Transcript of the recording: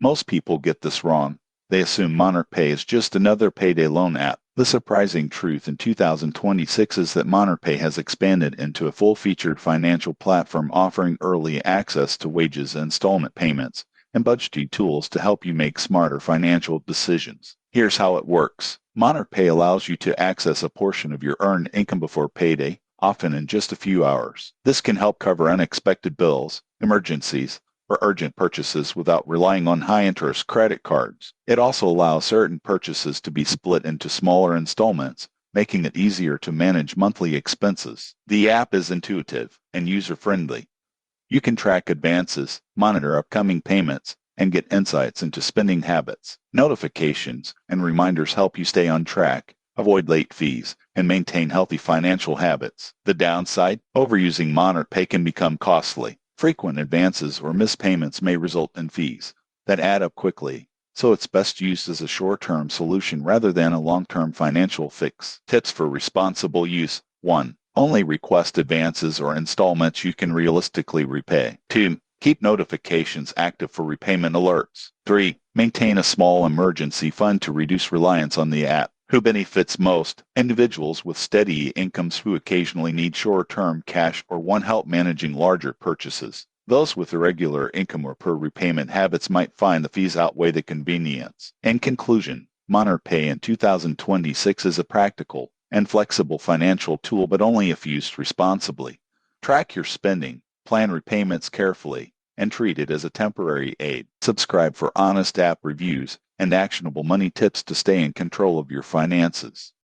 Most people get this wrong. They assume Monarch Pay is just another payday loan app. The surprising truth in 2026 is that Monarch Pay has expanded into a full-featured financial platform offering early access to wages, installment payments, and budgeting tools to help you make smarter financial decisions. Here's how it works. Monarch Pay allows you to access a portion of your earned income before payday, often in just a few hours. This can help cover unexpected bills, emergencies, or urgent purchases without relying on high-interest credit cards. It also allows certain purchases to be split into smaller installments, making it easier to manage monthly expenses. The app is intuitive and user-friendly. You can track advances, monitor upcoming payments, and get insights into spending habits. Notifications and reminders help you stay on track, avoid late fees, and maintain healthy financial habits. The downside? Overusing Monarch Pay can become costly. Frequent advances or missed payments may result in fees that add up quickly, so it's best used as a short-term solution rather than a long-term financial fix. Tips for responsible use. 1. Only request advances or installments you can realistically repay. 2. Keep notifications active for repayment alerts. 3. Maintain a small emergency fund to reduce reliance on the app. Who benefits most? Individuals with steady incomes who occasionally need short-term cash or want help managing larger purchases. Those with irregular income or poor repayment habits might find the fees outweigh the convenience. In conclusion, Monarch Pay in 2026 is a practical and flexible financial tool, but only if used responsibly. Track your spending, plan repayments carefully, and treat it as a temporary aid. Subscribe for honest app reviews and actionable money tips to stay in control of your finances.